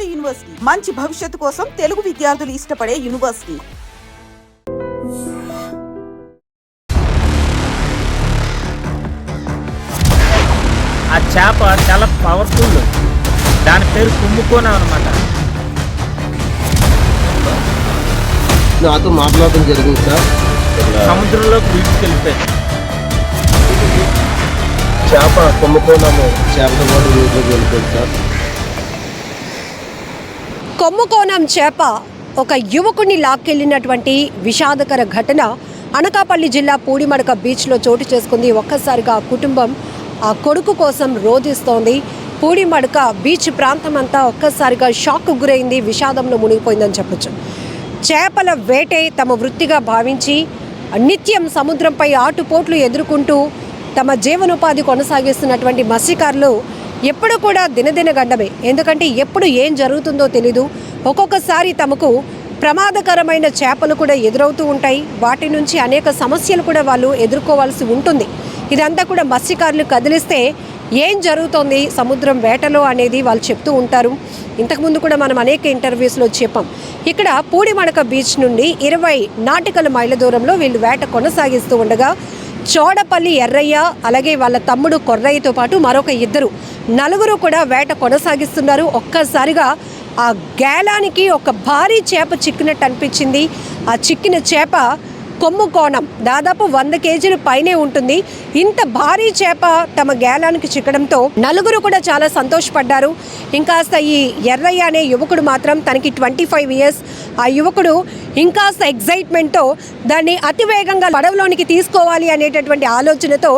ఉమ్మడి యూనివర్సిటీ మంచి భవిష్యత్తు కోసం తెలుగు విద్యార్థులు ఇష్టపడే యూనివర్సిటీ. ఆ చేప చాలా పవర్ఫుల్. దాని పేరు కుంభకోణం అన్నమాట. నాతో మాట్లాడడం జరిగింది సార్. సముద్రంలోకి వీటికెళ్ళిపోయింది. చేప కుంభకోణము చేపతో పాటు నీటిలోకి వెళ్ళిపోయింది సార్. కొమ్ముకోణం చేప ఒక యువకుడిని లాక్కెళ్లినటువంటి విషాదకర ఘటన అనకాపల్లి జిల్లా పూడిమడక బీచ్లో చోటు చేసుకుంది. ఒక్కసారిగా కుటుంబం ఆ కొడుకు కోసం రోధిస్తోంది. పూడిమడక బీచ్ ప్రాంతం అంతా ఒక్కసారిగా షాక్కు గురైంది, విషాదంలో మునిగిపోయిందని చెప్పొచ్చు. చేపల వేటే తమ వృత్తిగా భావించి నిత్యం సముద్రంపై ఆటుపోట్లు ఎదుర్కొంటూ తమ జీవనోపాధి కొనసాగిస్తున్నటువంటి మత్స్యకారులు ఎప్పుడు కూడా దినదిన గండమే. ఎందుకంటే ఎప్పుడు ఏం జరుగుతుందో తెలీదు. ఒక్కొక్కసారి తమకు ప్రమాదకరమైన చేపలు కూడా ఎదురవుతూ ఉంటాయి. వాటి నుంచి అనేక సమస్యలు కూడా వాళ్ళు ఎదుర్కోవాల్సి ఉంటుంది. ఇదంతా కూడా మత్స్యకారులు కదిలిస్తే ఏం జరుగుతోంది సముద్రం వేటలో అనేది వాళ్ళు చెప్తూ ఉంటారు. ఇంతకుముందు కూడా మనం అనేక ఇంటర్వ్యూస్లో చెప్పాం. ఇక్కడ పూడిమడక బీచ్ నుండి 20 నాటికల మైళ్ళ దూరంలో వీళ్ళు వేట కొనసాగిస్తూ ఉండగా చోడపల్లి ఎర్రయ్య అలాగే వాళ్ళ తమ్ముడు కొర్రయ్యతో పాటు మరొక నలుగురు కూడా వేట కొనసాగిస్తున్నారు. ఒక్కసారిగా ఆ గేలానికి ఒక భారీ చేప చిక్కినట్టు అనిపించింది. ఆ చిక్కిన చేప కొమ్ముకోణం దాదాపు 100 కేజీలు పైనే ఉంటుంది. ఇంత భారీ చేప తమ గేలానికి చిక్కడంతో నలుగురు కూడా చాలా సంతోషపడ్డారు. ఇంకాస్త ఈ ఎర్రయ్య అనే యువకుడు మాత్రం తనకి 25 ఇయర్స్. ఆ యువకుడు ఇంకాస్త ఎగ్జైట్మెంట్తో దాన్ని అతివేగంగా పడవలోనికి తీసుకోవాలి అనేటటువంటి ఆలోచనతో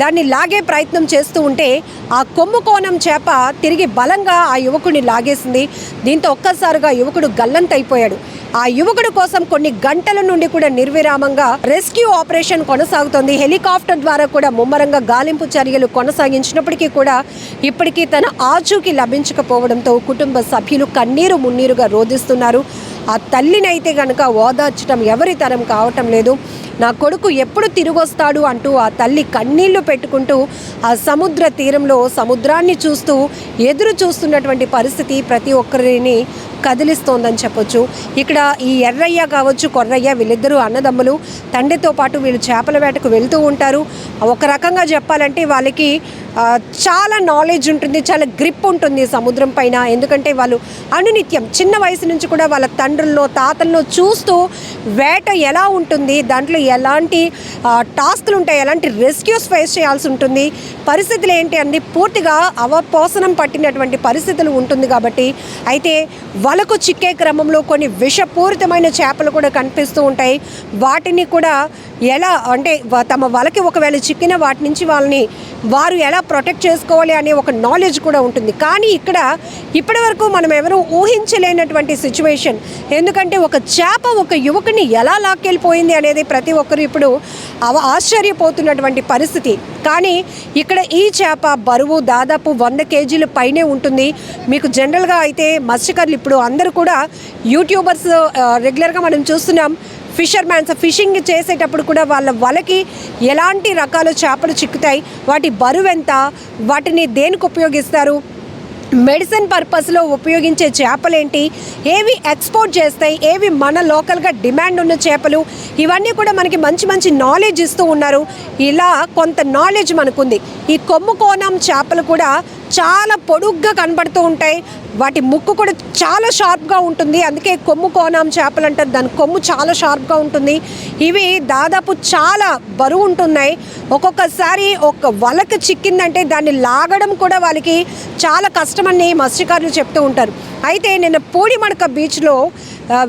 దాన్ని లాగే ప్రయత్నం చేస్తూ ఉంటే ఆ కొమ్ముకోణం చేప తిరిగి బలంగా ఆ యువకుడిని లాగేసింది. దీంతో ఒక్కసారిగా యువకుడు గల్లంతైపోయాడు. ఆ యువకుడు కోసం కొన్ని గంటల నుండి కూడా నిర్విరామంగా రెస్క్యూ ఆపరేషన్ కొనసాగుతోంది. హెలికాప్టర్ ద్వారా కూడా ముమ్మరంగా గాలింపు చర్యలు కొనసాగించినప్పటికీ కూడా ఇప్పటికీ తన ఆచూకీ లభించకపోవడంతో కుటుంబ సభ్యులు కన్నీరు మున్నీరుగా రోధిస్తున్నారు. ఆ తల్లినైతే కనుక ఓదార్చడం ఎవరి తరం కావటం లేదు. నా కొడుకు ఎప్పుడు తిరిగొస్తాడు అంటూ ఆ తల్లి కన్నీళ్లు పెట్టుకుంటూ ఆ సముద్ర తీరంలో సముద్రాన్ని చూస్తూ ఎదురు చూస్తున్నటువంటి పరిస్థితి ప్రతి ఒక్కరిని కదిలిస్తోందని చెప్పొచ్చు. ఇక్కడ ఈ ఎర్రయ్య కావచ్చు కొర్రయ్య వీళ్ళిద్దరూ అన్నదమ్ములు. తండ్రితో పాటు వీళ్ళు చేపల వేటకు వెళ్తూ ఉంటారు. ఒక రకంగా చెప్పాలంటే వాళ్ళకి చాలా నాలెడ్జ్ ఉంటుంది, చాలా గ్రిప్ ఉంటుంది సముద్రం పైన. ఎందుకంటే వాళ్ళు అనునిత్యం చిన్న వయసు నుంచి కూడా వాళ్ళ తండ్రుల్లో తాతల్లో చూస్తూ వేట ఎలా ఉంటుంది, దాంట్లో ఎలాంటి టాస్క్లు ఉంటాయి, ఎలాంటి రెస్క్యూస్ ఫేస్ చేయాల్సి ఉంటుంది, పరిస్థితులు ఏంటి అన్ని పూర్తిగా అవపోసనం పట్టినటువంటి పరిస్థితులు ఉంటుంది కాబట్టి. అయితే వలకు చిక్కే క్రమంలో కొన్ని విషపూరితమైన చేపలు కూడా కనిపిస్తూ ఉంటాయి. వాటిని కూడా ఎలా అంటే తమ వలకి ఒకవేళ చిక్కిన వాటి నుంచి వారు ఎలా ప్రొటెక్ట్ చేసుకోవాలి అనే ఒక నాలెడ్జ్ కూడా ఉంటుంది. కానీ ఇక్కడ ఇప్పటివరకు మనం ఎవరూ ఊహించలేనటువంటి సిచ్యువేషన్. ఎందుకంటే ఒక చేప ఒక యువకుని ఎలా లాక్కెళ్ళిపోయింది అనేది ప్రతి ఒక్కరు ఇప్పుడు ఆశ్చర్యపోతున్నటువంటి పరిస్థితి. కానీ ఇక్కడ ఈ చేప బరువు దాదాపు 100 కేజీలు పైనే ఉంటుంది. మీకు జనరల్గా అయితే మత్స్యకారులు ఇప్పుడు అందరూ కూడా యూట్యూబర్స్ రెగ్యులర్గా మనం చూస్తున్నాం. ఫిషర్మ్యాన్స్ ఫిషింగ్ చేసేటప్పుడు కూడా వాళ్ళ వలకి ఎలాంటి రకాల చేపలు చిక్కుతాయి, వాటి బరువు ఎంత, వాటిని దేనికి ఉపయోగిస్తారు, మెడిసిన్ పర్పస్లో ఉపయోగించే చేపలేంటి, ఏవి ఎక్స్పోర్ట్ చేస్తాయి, ఏవి మన లోకల్గా డిమాండ్ ఉన్న చేపలు, ఇవన్నీ కూడా మనకి మంచి మంచి నాలెడ్జ్ ఇస్తూ ఉన్నారు. ఇలా కొంత నాలెడ్జ్ మనకుంది. ఈ కొమ్ముకోణం చేపలు కూడా చాలా పొడుగ్గా కనబడుతూ ఉంటాయి. వాటి ముక్కు కూడా చాలా షార్ప్గా ఉంటుంది. అందుకే కొమ్ముకోణం చేపలు అంటారు. దాని కొమ్ము చాలా షార్ప్గా ఉంటుంది. ఇవి దాదాపు చాలా బరువు ఉంటున్నాయి. ఒక్కొక్కసారి ఒక వలకు చిక్కిందంటే దాన్ని లాగడం కూడా వాళ్ళకి చాలా కష్టమని మత్స్యకారులు చెప్తూ ఉంటారు. అయితే నిన్న పూడిమడక బీచ్లో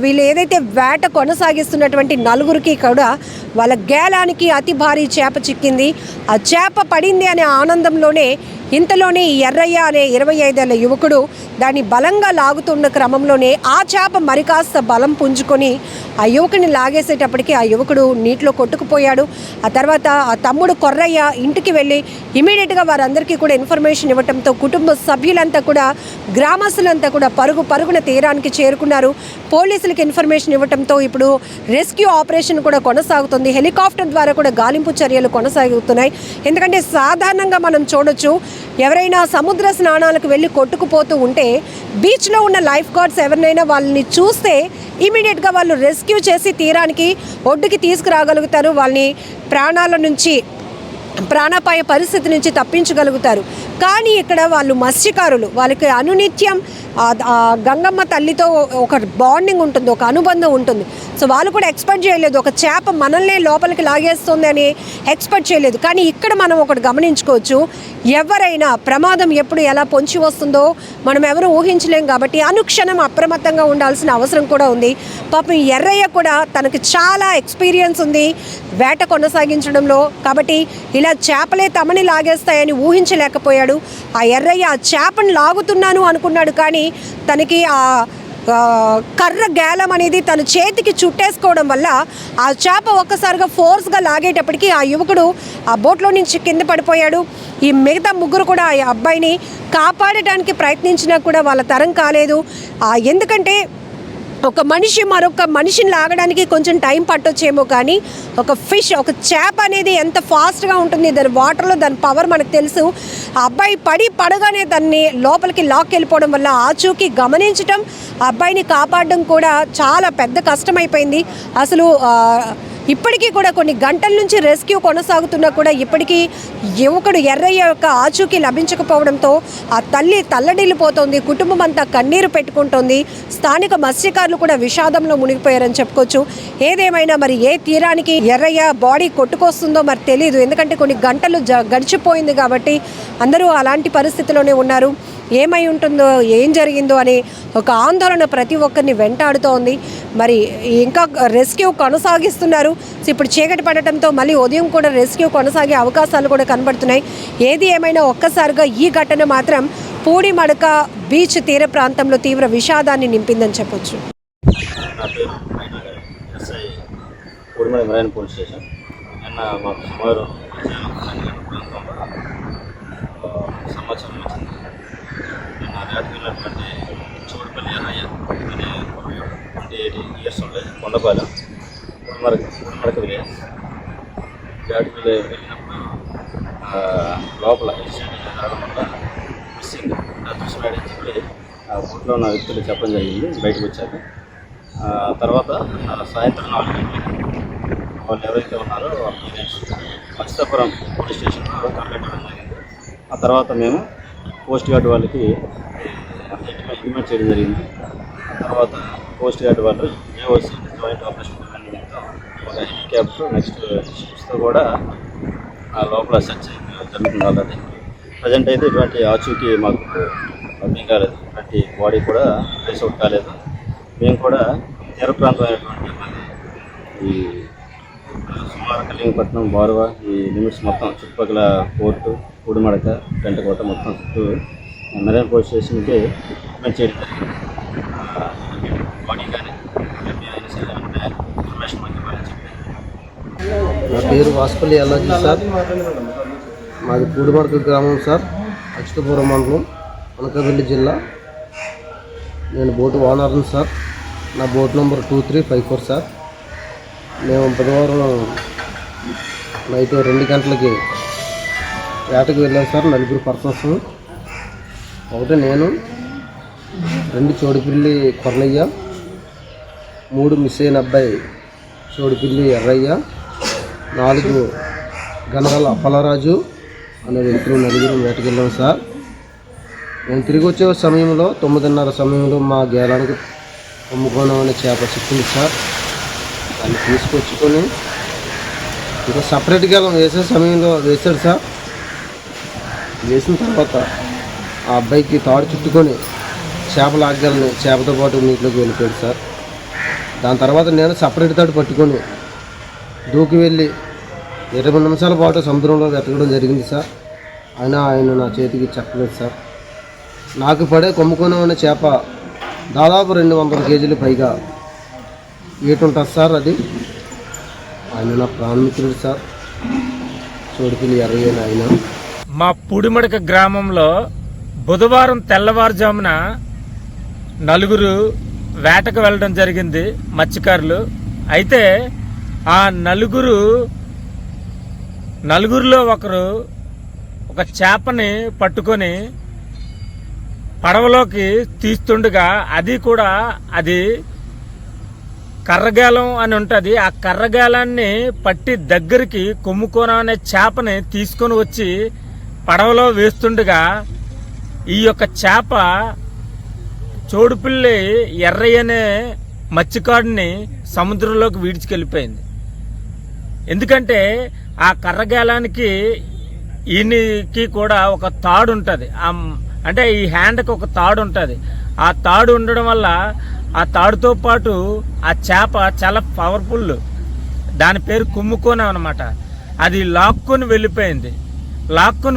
వీళ్ళు ఏదైతే వేట కొనసాగిస్తున్నటువంటి నలుగురికి కూడా వాళ్ళ గేలానికి అతి భారీ చేప చిక్కింది. ఆ చేప పడింది అనే ఆనందంలోనే ఇంతలోనే ఈ ఎర్రయ్య అనే 25 ఏళ్ల యువకుడు దాన్ని బలంగా లాగుతున్న క్రమంలోనే ఆ చేప మరి కాస్త బలం పుంజుకొని ఆ యువకుని లాగేసేటప్పటికి ఆ యువకుడు నీటిలో కొట్టుకుపోయాడు. ఆ తర్వాత ఆ తమ్ముడు కొర్రయ్య ఇంటికి వెళ్ళి ఇమీడియట్గా వారందరికీ కూడా ఇన్ఫర్మేషన్ ఇవ్వడంతో కుటుంబ సభ్యులంతా కూడా గ్రామస్తులంతా కూడా పరుగున తీరానికి చేరుకున్నారు. పోలీసులకు ఇన్ఫర్మేషన్ ఇవ్వడంతో ఇప్పుడు రెస్క్యూ ఆపరేషన్ కూడా కొనసాగుతుంది. హెలికాప్టర్ ద్వారా కూడా గాలింపు చర్యలు కొనసాగుతున్నాయి. ఎందుకంటే సాధారణంగా మనం చూడొచ్చు ఎవరైనా సముద్ర స్నానాలకు వెళ్ళి కొట్టుకుపోతూ ఉంటే బీచ్లో ఉన్న లైఫ్ గార్డ్స్ ఎవరినైనా వాళ్ళని చూస్తే ఇమీడియట్గా వాళ్ళు రెస్క్యూ చేసి తీరానికి ఒడ్డుకి తీసుకురాగలుగుతారు, వాళ్ళని ప్రాణాపాయ పరిస్థితి నుంచి తప్పించగలుగుతారు. కానీ ఇక్కడ వాళ్ళు మత్స్యకారులు, వాళ్ళకి అనునిత్యం గంగమ్మ తల్లితో ఒక బాండింగ్ ఉంటుంది, ఒక అనుబంధం ఉంటుంది. సో వాళ్ళు కూడా ఎక్స్పెక్ట్ చేయలేదు ఒక చేప మనల్నే లోపలికి లాగేస్తుంది అని ఎక్స్పెక్ట్ చేయలేదు. కానీ ఇక్కడ మనం ఒకటి గమనించుకోవచ్చు, ఎవరైనా ప్రమాదం ఎప్పుడు ఎలా పొంచి వస్తుందో మనం ఎవరు ఊహించలేం. కాబట్టి అనుక్షణం అప్రమత్తంగా ఉండాల్సిన అవసరం కూడా ఉంది. పాపం ఎర్రయ్య కూడా తనకు చాలా ఎక్స్పీరియన్స్ ఉంది వేట కొనసాగించడంలో. కాబట్టి ఇలా చేపలే తమని లాగేస్తాయని ఊహించలేకపోయాడు. ఆ ఎర్రయ్య ఆ చేపను లాగుతున్నాను అనుకున్నాడు, కానీ తనకి ఆ కర్ర గేలం అనేది తన చేతికి చుట్టేసుకోవడం వల్ల ఆ చేప ఒక్కసారిగా ఫోర్స్గా లాగేటప్పటికి ఆ యువకుడు ఆ బోట్లో నుంచి కింద పడిపోయాడు. ఈ మిగతా ముగ్గురు కూడా ఆ అబ్బాయిని కాపాడటానికి ప్రయత్నించినా కూడా వాళ్ళ తరం కాలేదు. ఎందుకంటే ఒక మనిషి మరొక మనిషిని లాగడానికి కొంచెం టైం పట్టొచ్చేమో, కానీ ఒక ఫిష్, ఒక చేప అనేది ఎంత ఫాస్ట్గా ఉంటుంది దాని వాటర్లో, దాని పవర్ మనకు తెలుసు. ఆ అబ్బాయి పడగానే దాన్ని లోపలికి లాక్ వెళ్ళిపోవడం వల్ల ఆచూకీ గమనించటం, ఆ అబ్బాయిని కాపాడడం కూడా చాలా పెద్ద కష్టమైపోయింది. అసలు ఇప్పటికీ కూడా కొన్ని గంటల నుంచి రెస్క్యూ కొనసాగుతున్నా కూడా ఇప్పటికీ యువకుడు ఎర్రయ్య యొక్క ఆచూకీ లభించకపోవడంతో ఆ తల్లి తల్లడిల్లిపోతోంది, కుటుంబం అంతా కన్నీరు పెట్టుకుంటోంది. స్థానిక మత్స్యకారులు కూడా విషాదంలో మునిగిపోయారని చెప్పుకోవచ్చు. ఏదేమైనా మరి ఏ తీరానికి ఎర్రయ్య బాడీ కొట్టుకొస్తుందో మరి తెలియదు, ఎందుకంటే కొన్ని గంటలు గడిచిపోయింది కాబట్టి అందరూ అలాంటి పరిస్థితిలోనే ఉన్నారు. ఏమై ఉంటుందో, ఏం జరిగిందో అనే ఒక ఆందోళన ప్రతి ఒక్కరిని వెంటాడుతోంది. మరి ఇంకా రెస్క్యూ కొనసాగిస్తున్నారు. ఇప్పుడు చీకటి పడటంతో మళ్ళీ ఉదయం కూడా రెస్క్యూ కొనసాగే అవకాశాలు కూడా కనబడుతున్నాయి. ఏది ఏమైనా ఒక్కసారిగా ఈ ఘటన మాత్రం పూడిమడక బీచ్ తీర ప్రాంతంలో తీవ్ర విషాదాన్ని నింపిందని చెప్పొచ్చు. సమాచారం వచ్చింది. వేటకు వెళ్ళినటువంటి చోడుపల్లి ఎర్రయ్య అనే 28 years ఉండేది, కొండపాలెం కుడిమడక విలేజ్. వేటకు వెళ్ళినప్పుడు లోపల ఇన్సిడెంట్ జరగడం వల్ల మిస్సింగ్ అదృష్టం అని చెప్పి ఆ బోట్లో ఉన్న వ్యక్తులు చెప్పడం జరిగింది. బయటకు వచ్చాక తర్వాత సాయంత్రం 4 గంటలకి వాళ్ళు ఎవరైతే ఉన్నారో వాళ్ళ పేరెంట్స్ మత్స్యపురం పోలీస్ స్టేషన్లో కంప్లైంట్ ఇవ్వడం జరిగింది. ఆ తర్వాత మేము కోస్ట్ గార్డ్ వాళ్ళకి ఇంటిమేట్ చేయడం జరిగింది. ఆ తర్వాత కోస్ట్ గార్డ్ వాళ్ళు ఏఓసి జాయింట్ ఆపరేషన్ కమిటీతో ఒక హెలికాప్టర్ నెక్స్ట్ షిప్స్తో కూడా ఆ లోపల సెర్చ్ జరుగుతుంది. ఆల్రెడీ ప్రజెంట్ అయితే ఇటువంటి ఆచూకీ మాకు అర్థం కాలేదు, ఇటువంటి బాడీ కూడా ట్రేస్ అవుట్ కాలేదు. మేము కూడా తీర ప్రాంతం అయినటువంటి ఈ సుమారు కలింగపట్నం, బారువా ఈ లిమిట్స్ మొత్తం చుట్టుపక్కల పోర్టు, పూడిమడక, పెంటకోట మొత్తం చుట్టూ మెరైన్ పోలీస్ స్టేషన్కి ట్రీట్మెంట్ చేయడం జరిగింది. బాడీ కానీ అయినా సరే అంటే ఇన్ఫర్మేషన్ మాకు ఇవ్వాలని చెప్పి. నా పేరు వాసుపల్లి ఎల్లాజీ సార్. మాది పూడిమడక గ్రామం సార్, అచ్యుతపురం మండలం, అనకాపల్లి జిల్లా. నేను బోటు ఓనర్ని సార్. నా బోట్ నెంబర్ 2354 సార్. మేము బుధవారం నైట్ 2 గంటలకి వేటకు వెళ్ళాం సార్. 4 పర్సన్స్, ఒకటి నేను, 2 చోడుపిల్లి కొర్రయ్య, 3 మిస్ అయిన అబ్బాయి చోడుపిల్లి ఎర్రయ్య, 4 గనగల అప్పలరాజు అనే వ్యక్తులు 4 వేటకు వెళ్ళాం సార్. మేము తిరిగి వచ్చే సమయంలో 9:30 సమయంలో మా గేలానికి కొమ్ముకోణం అనే చేప చిక్కింది సార్. దాన్ని తీసుకొచ్చుకొని ఇంకా సపరేట్ గేలం వేసే సమయంలో వేశాడు సార్. వేసిన తర్వాత ఆ అబ్బాయికి తాడు చుట్టుకొని చేపలు ఆగలని చేపతో పాటు నీటిలోకి వెళ్ళిపోయాడు సార్. దాని తర్వాత నేను సపరేట్ తాడు పట్టుకొని దూకి వెళ్ళి 20 నిమిషాల పాటు సముద్రంలో వెతకడం జరిగింది సార్. అయినా ఆయన నా చేతికి చెక్కలేదు సార్. నాకు పడే కొమ్ముకోణం అనే చేప దాదాపు 200 కేజీలు పైగా వెయిట్ ఉంటుంది సార్. అది ఆయన నా ప్రాణమిత్రుడు సార్, చోడుపిల్లి ఎర్రయ్య ఆయన. మా పూడిమడక గ్రామంలో బుధవారం తెల్లవారుజామున 4 వేటకు వెళ్ళడం జరిగింది మత్స్యకారులు. అయితే ఆ నలుగురిలో ఒకరు ఒక చేపని పట్టుకొని పడవలోకి తీస్తుండగా అది కర్రగాలం అని ఉంటుంది. ఆ కర్రగాలాన్ని పట్టి దగ్గరికి కొమ్ముకోన అనే చేపని తీసుకొని వచ్చి పడవలో వేస్తుండగా ఈ యొక్క చేప చోడుపిల్లి ఎర్రయ్య అనే మత్స్యకారుడిని సముద్రంలోకి వీడ్చుకెళ్ళిపోయింది. ఎందుకంటే ఆ కర్రగాలానికి ఈయనకి కూడా ఒక తాడు ఉంటుంది, అంటే ఈ హ్యాండ్కి ఒక తాడు ఉంటుంది. ఆ తాడు ఉండడం వల్ల ఆ తాడుతో పాటు ఆ చేప చాలా పవర్ఫుల్, దాని పేరు కుమ్ముకోన అనమాట. అది లాక్కొని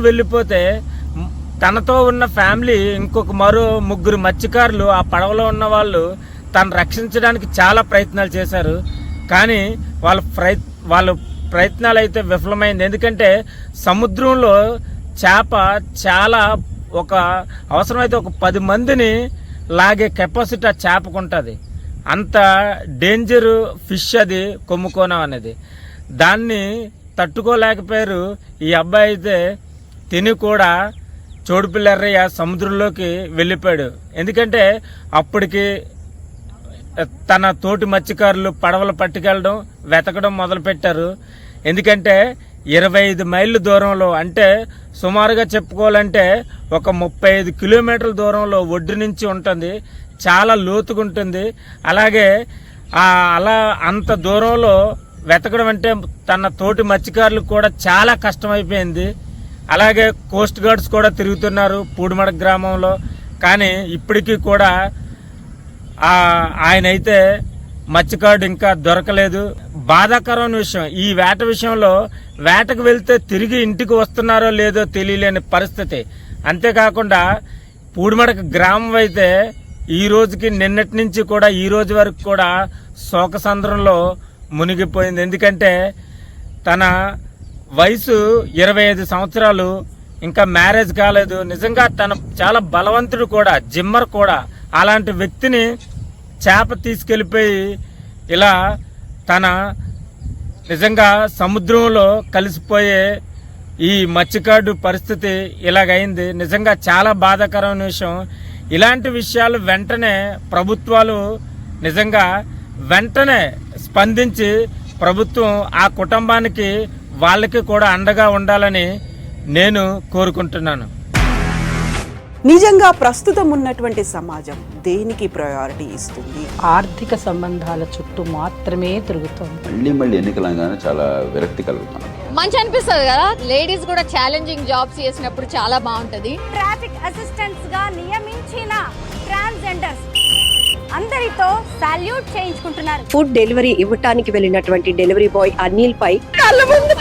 వెళ్ళిపోతే తనతో ఉన్న ఫ్యామిలీ ఇంకొక మరో 3 మత్స్యకారులు ఆ పడవలో ఉన్న వాళ్ళు తను రక్షించడానికి చాలా ప్రయత్నాలు చేశారు. కానీ వాళ్ళ ప్రయత్నాలు అయితే విఫలమైంది. ఎందుకంటే సముద్రంలో చేప చాలా అవసరమైతే ఒక 10 మందిని లాగే కెపాసిటీ ఆ చేపకు ఉంటుంది. అంత డేంజర్ ఫిష్ అది కొమ్ముకోనం అనేది. దాన్ని తట్టుకోలేకపోయారు. ఈ అబ్బాయి అయితే తిని కూడా చోడుపిల్లి ఎర్రయ్య సముద్రంలోకి వెళ్ళిపోయాడు. ఎందుకంటే అప్పటికి తన తోటి మత్స్యకారులు పడవలు పట్టుకెళ్ళడం వెతకడం మొదలుపెట్టారు. ఎందుకంటే 25 మైళ్ళ దూరంలో, అంటే సుమారుగా చెప్పుకోవాలంటే ఒక 35 కిలోమీటర్ల దూరంలో ఒడ్డు నుంచి ఉంటుంది. చాలా లోతుగా ఉంటుంది. అలాగే అంత దూరంలో వెతకడం అంటే తన తోటి మత్స్యకారులకు కూడా చాలా కష్టమైపోయింది. అలాగే కోస్ట్ గార్డ్స్ కూడా తిరుగుతున్నారు పూడిమడక గ్రామంలో. కానీ ఇప్పటికీ కూడా ఆయనైతే మత్స్యకారుడు ఇంకా దొరకలేదు. బాధాకరమైన విషయం ఈ వేట విషయంలో. వేటకు వెళ్తే తిరిగి ఇంటికి వస్తున్నారో లేదో తెలియలేని పరిస్థితి. అంతేకాకుండా పూడిమడక గ్రామం అయితే ఈ రోజుకి నిన్నటి నుంచి కూడా ఈ రోజు వరకు కూడా శోకసంద్రంలో మునిగిపోయింది. ఎందుకంటే తన వయసు 25 సంవత్సరాలు, ఇంకా మ్యారేజ్ కాలేదు. నిజంగా తన చాలా బలవంతుడు కూడా, జిమ్మర్ కూడా. అలాంటి వ్యక్తిని చేప తీసుకెళ్లిపోయి ఇలా తన నిజంగా సముద్రంలో కలిసిపోయే ఈ మత్స్యకారుడు పరిస్థితి ఇలాగైంది. నిజంగా చాలా బాధాకరమైన విషయం. ఇలాంటి విషయాలు వెంటనే ప్రభుత్వాలు నిజంగా వెంటనే స్పందించి ప్రభుత్వం ఆ కుటుంబానికి వాళ్ళకి కూడా అండగా ఉండాలని నేను కోరుకుంటున్నాను. నిజంగా ప్రస్తుతం ఉన్నటువంటి సమాజం దేనికి ప్రయారిటీ ఇస్తుంది? ఆర్థిక సంబంధాల చుట్టూ మాత్రమే తిరుగుతుంది. మళ్ళీ ఎన్నికలంగానే చాలా విరక్తి కలుగుతాను. మంచి అనిపిస్తుంది కదా, లేడీస్ కూడా ఛాలెంజింగ్ జాబ్స్ చేసినప్పుడు చాలా బాగుంటది. ట్రాఫిక్ అసిస్టెంట్స్ గా నియమించిన ట్రాన్స్జెండర్స్ అందరితో సాల్యూట్ చేయించుకుంటున్నారు. ఫుడ్ డెలివరీ ఇవ్వటానికి వెళ్ళినటువంటి డెలివరీ బాయ్ అనిల్ పై కళ్ళ ముందు